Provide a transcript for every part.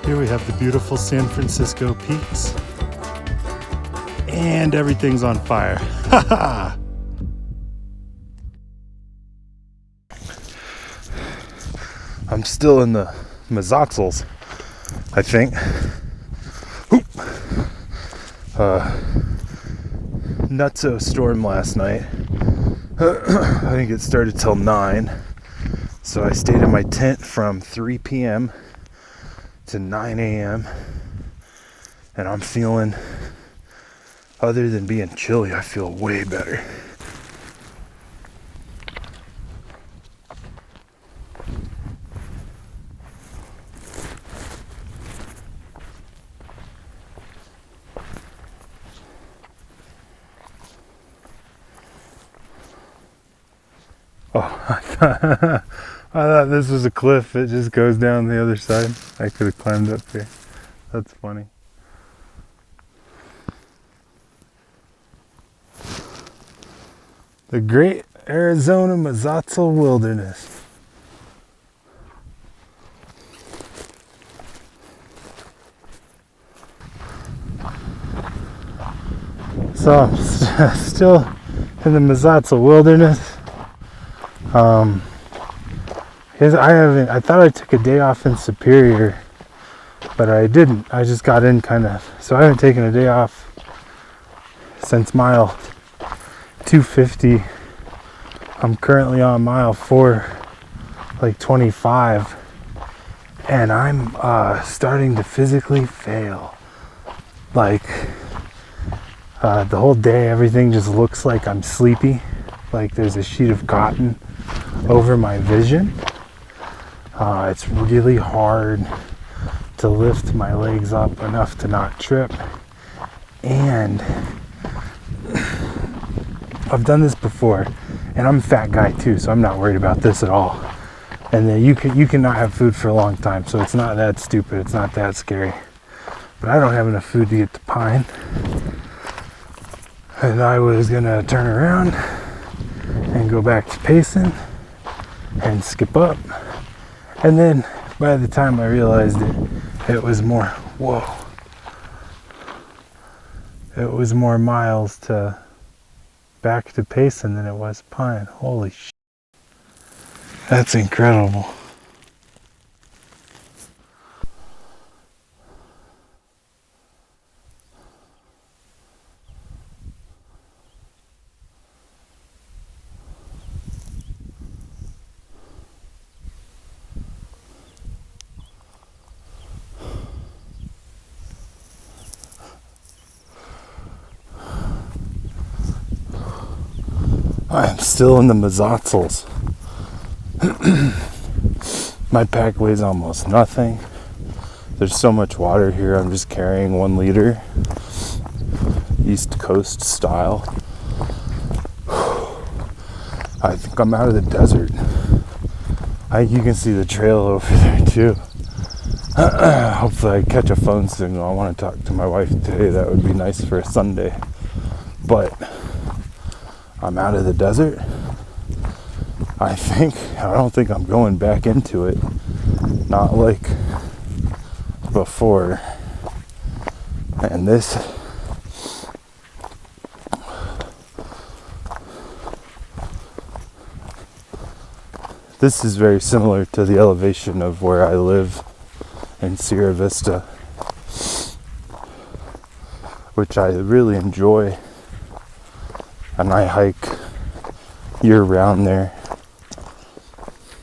Here we have the beautiful San Francisco peaks. And everything's on fire. Ha ha! I'm still in the Mazatzals, I think. Nutso storm last night. I think it started till 9. So I stayed in my tent from 3 p.m. to 9 a.m. And I'm feeling, other than being chilly, I feel way better. I thought this was a cliff. It just goes down the other side. I could have climbed up here. That's funny. The Great Arizona Mazatzal Wilderness. So I'm still in the Mazatzal Wilderness. I thought I took a day off in Superior, but I didn't. I just got in kind of, so I haven't taken a day off since mile 250. I'm currently on mile 25, and I'm starting to physically fail. Like, the whole day, everything just looks like I'm sleepy. Like there's a sheet of cotton over my vision. It's really hard to lift my legs up enough to not trip. And I've done this before, and I'm a fat guy too, so I'm not worried about this at all. And then you cannot have food for a long time, so it's not that stupid, it's not that scary. But I don't have enough food to get to Pine. And I was gonna turn around and go back to Payson and skip up. And then by the time I realized it was more, it was more miles to back to Payson than it was Pine. Holy shit. That's incredible. I'm still in the Mazatzals. My pack weighs almost nothing. There's so much water here, I'm just carrying 1 liter. East Coast style. I think I'm out of the desert. You can see the trail over there too. Hopefully I catch a phone signal. I want to talk to my wife today. That would be nice for a Sunday. But I'm out of the desert. I don't think I'm going back into it. Not like before. And this is very similar to the elevation of where I live in Sierra Vista, which I really enjoy. And I hike year round there.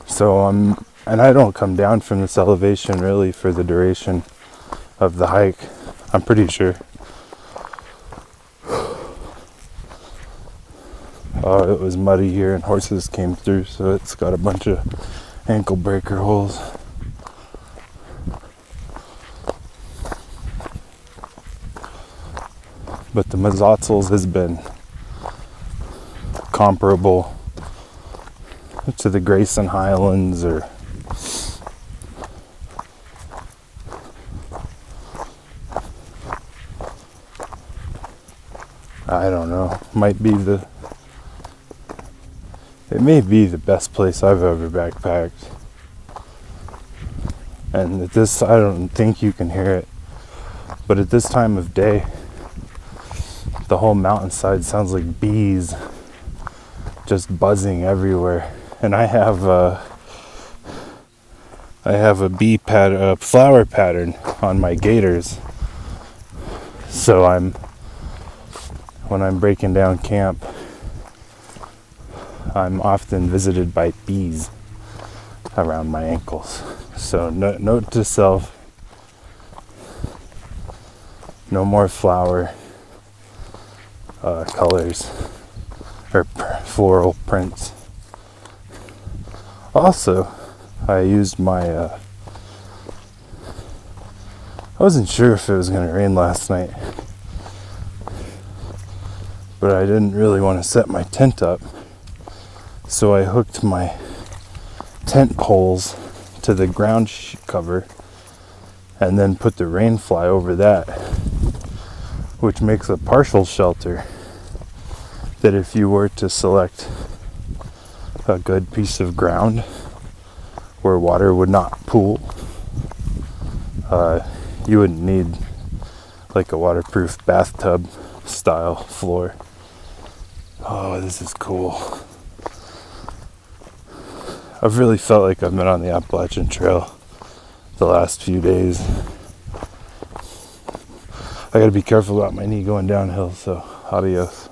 So and I don't come down from this elevation really for the duration of the hike, I'm pretty sure. Oh, it was muddy here and horses came through, so it's got a bunch of ankle breaker holes. But the Mazatzals has been comparable to the Grayson Highlands, or I don't know, it may be the best place I've ever backpacked. And at this, I don't think you can hear it, but at this time of day, the whole mountainside sounds like bees just buzzing everywhere. And I have a flower pattern on my gaiters. So when I'm breaking down camp, I'm often visited by bees around my ankles. So note to self, no more flower colors or floral prints. Also, I used my I wasn't sure if it was going to rain last night, but I didn't really want to set my tent up, so I hooked my tent poles to the ground cover and then put the rain fly over that, which makes a partial shelter that if you were to select a good piece of ground where water would not pool, you wouldn't need like a waterproof bathtub style floor. Oh, this is cool. I've really felt like I've been on the Appalachian Trail the last few days. I gotta be careful about my knee going downhill, so adios.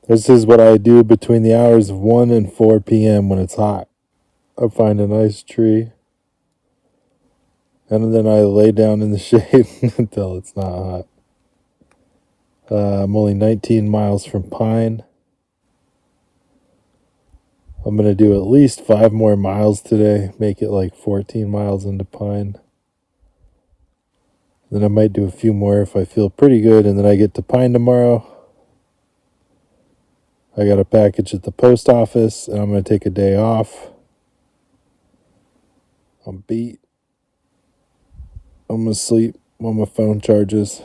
This is what I do between the hours of 1 and 4 p.m. when it's hot. I find a nice tree, and then I lay down in the shade until it's not hot. I'm only 19 miles from Pine. I'm going to do at least 5 more miles today, make it like 14 miles into Pine. Then I might do a few more if I feel pretty good, and then I get to Pine tomorrow. I got a package at the post office, and I'm going to take a day off. I'm beat. I'm going to sleep while my phone charges.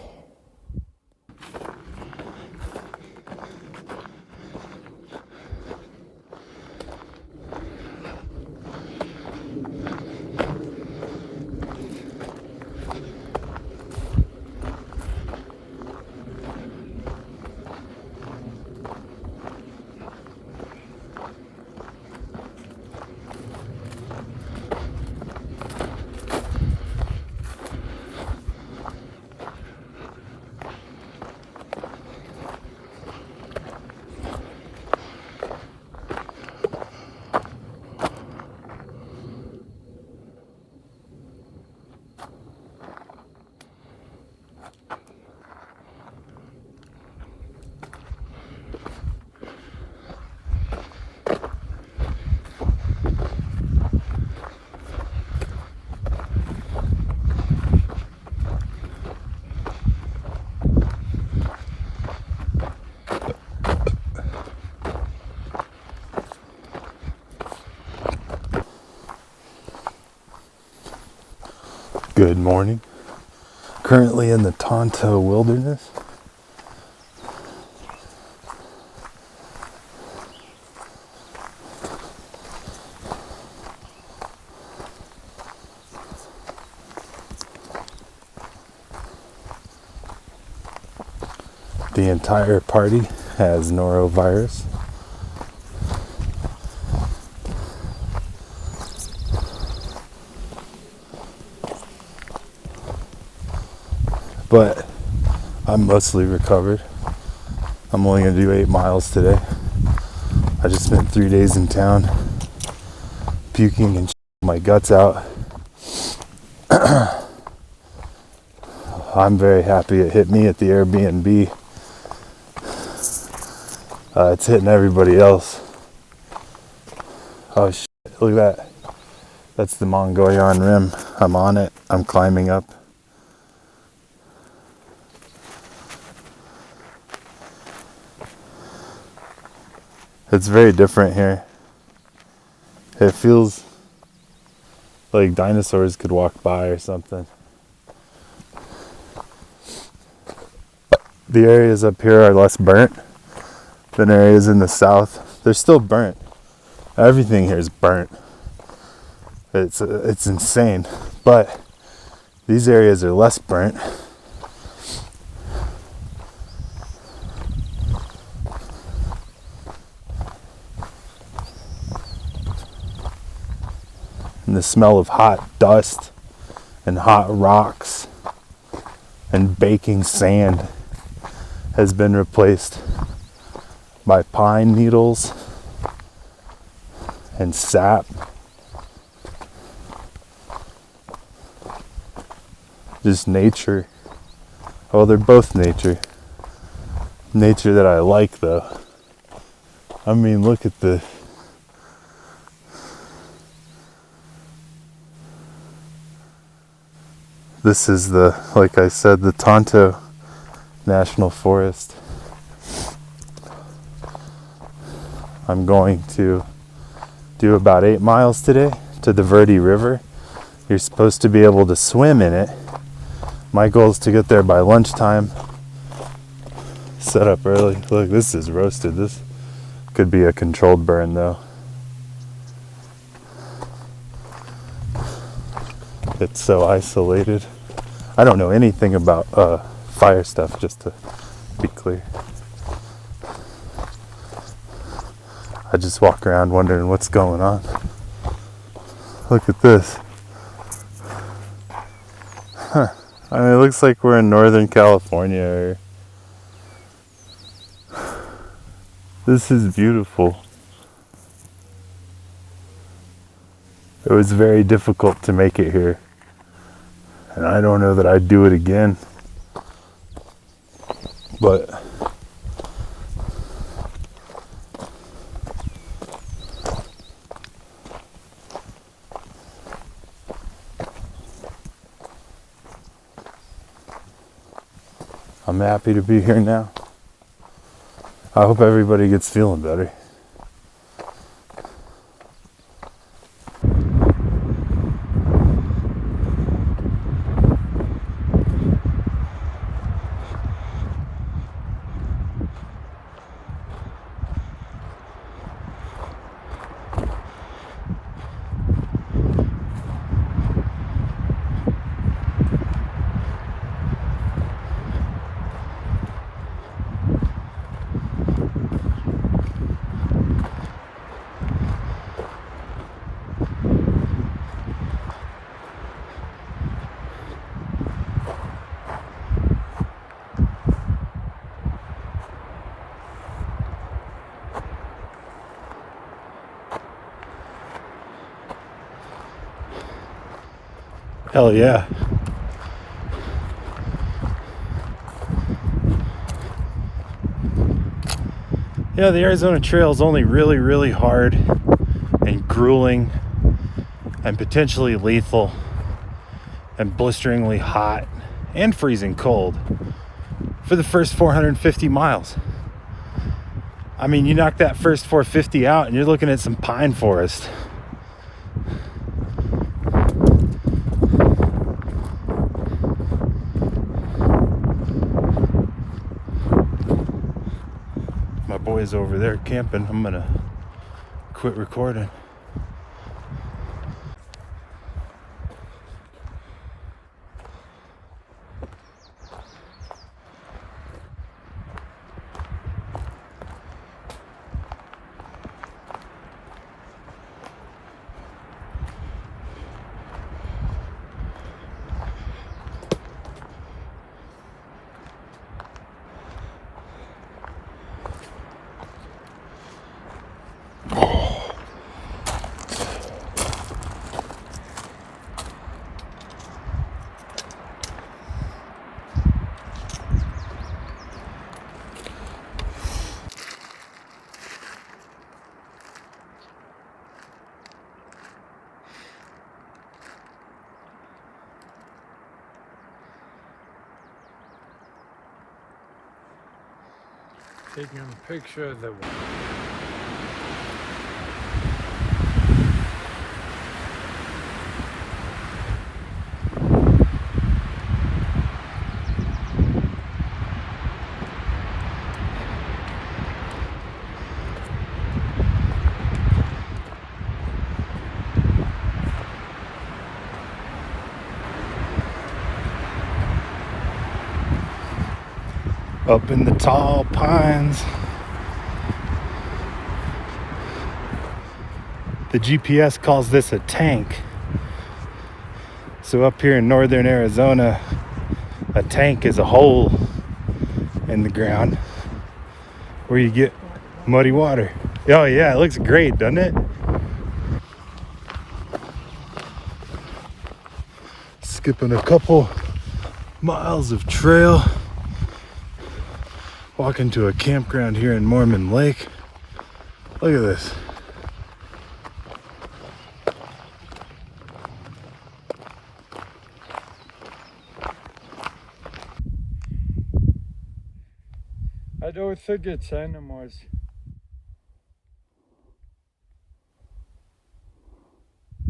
Good morning. Currently in the Tonto wilderness. The entire party has norovirus. But I'm mostly recovered. I'm only going to do 8 miles today. I just spent 3 days in town puking and my guts out. I'm very happy it hit me at the Airbnb. It's hitting everybody else. Oh shit, look at that. That's the Mongolian Rim. I'm on it. I'm climbing up. It's very different here. It feels like dinosaurs could walk by or something. The areas up here are less burnt than areas in the south. They're still burnt. Everything here is burnt. It's insane. But these areas are less burnt. And the smell of hot dust and hot rocks and baking sand has been replaced by pine needles and sap. Just nature. Oh, they're both nature. Nature that I like, though. I mean, look at the... This is like I said, the Tonto National Forest. I'm going to do about 8 miles today to the Verde River. You're supposed to be able to swim in it. My goal is to get there by lunchtime. Set up early. Look, this is roasted. This could be a controlled burn, though. It's so isolated. I don't know anything about fire stuff, just to be clear. I just walk around wondering what's going on. Look at this. Huh. I mean, it looks like we're in Northern California. This is beautiful. It was very difficult to make it here. And I don't know that I'd do it again. But I'm happy to be here now. I hope everybody gets feeling better. Hell yeah. Yeah, the Arizona Trail is only really, really hard and grueling and potentially lethal and blisteringly hot and freezing cold for the first 450 miles. I mean, you knock that first 450 out and you're looking at some pine forest. My boys over there camping. I'm gonna quit recording. Taking a picture of the up in the tall pines. The GPS calls this a tank. So up here in northern Arizona, a tank is a hole in the ground where you get muddy water. Oh yeah, it looks great, doesn't it? Skipping a couple miles of trail, walking to a campground here in Mormon Lake. Look at this. I don't think it's animals.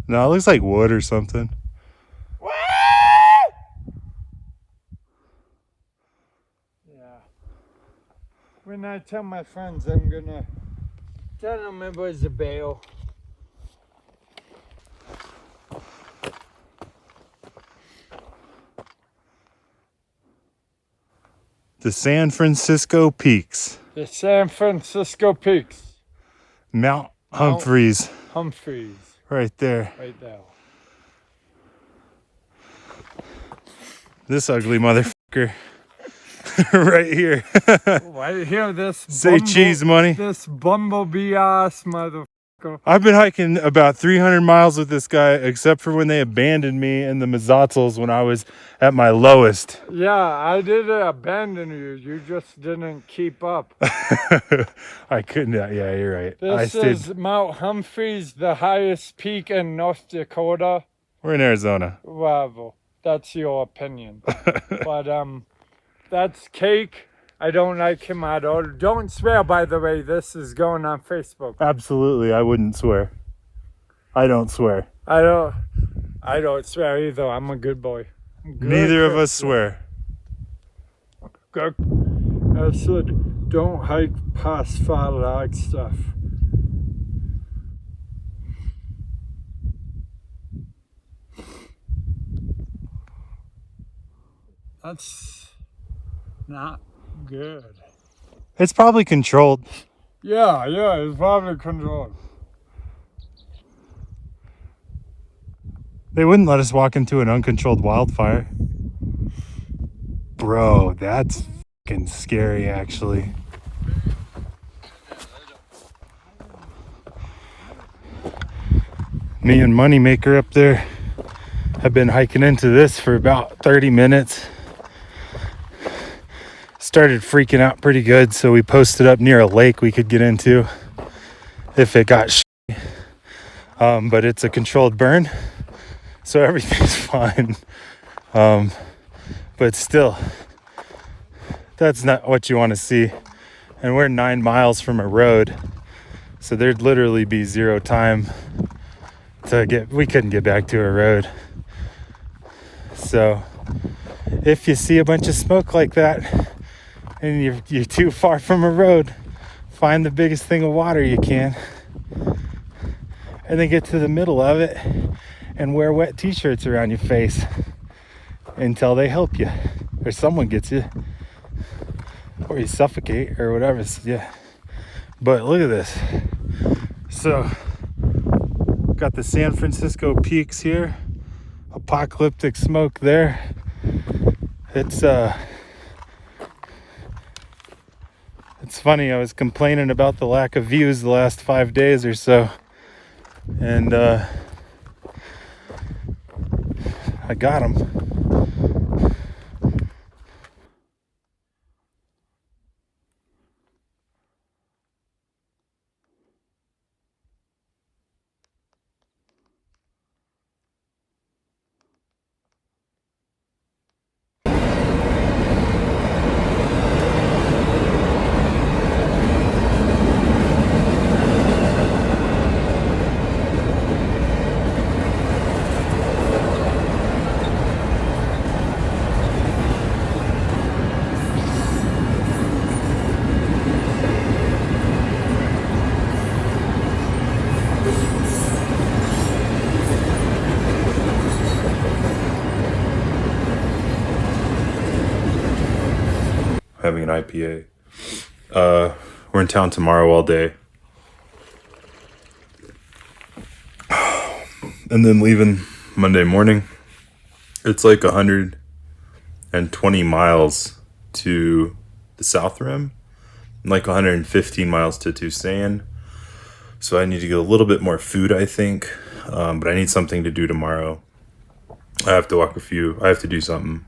No, it looks like wood or something. Yeah. When I tell my friends, I'm gonna tell them it was a bale. The San Francisco Peaks. The San Francisco Peaks. Mount Humphreys. Humphreys. Right there. Right there. This ugly motherfucker. Right here. Right here, this Say cheese money. This bumblebee ass motherfucker. I've been hiking about 300 miles with this guy, except for when they abandoned me in the Mazatzals when I was at my lowest. Yeah, I didn't abandon you. You just didn't keep up. I couldn't. Yeah, you're right. This is Mount Humphreys, the highest peak in North Dakota. We're in Arizona. Well, that's your opinion. But that's Cake. I don't like him at all. Don't swear, by the way. This is going on Facebook. Absolutely, I wouldn't swear. I don't swear. I don't swear either. I'm a good boy. Neither of us swear. Good. I said, don't hike past Flagstaff. That's not good. It's probably controlled. Yeah, it's probably controlled. They wouldn't let us walk into an uncontrolled wildfire. Bro, that's fucking scary, actually. Me and Moneymaker up there have been hiking into this for about 30 minutes. Started freaking out pretty good, so we posted up near a lake we could get into if it got but it's a controlled burn, so everything's fine. But still, that's not what you want to see. And we're 9 miles from a road, so there'd literally be zero time we couldn't get back to a road. So if you see a bunch of smoke like that and you're too far from a road, find the biggest thing of water you can and then get to the middle of it and wear wet t-shirts around your face until they help you or someone gets you or you suffocate or whatever. Yeah, but look at this. So got the San Francisco Peaks here, apocalyptic smoke there. It's funny, I was complaining about the lack of views the last 5 days or so, and I got them. having an IPA. We're in town tomorrow all day. And then leaving Monday morning. It's like 120 miles to the South Rim, and like 115 miles to Tucson. So I need to get a little bit more food, I think. But I need something to do tomorrow. I have to I have to do something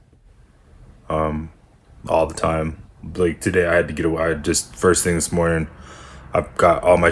all the time. Like today I had to get away. Just first thing this morning, I've got all my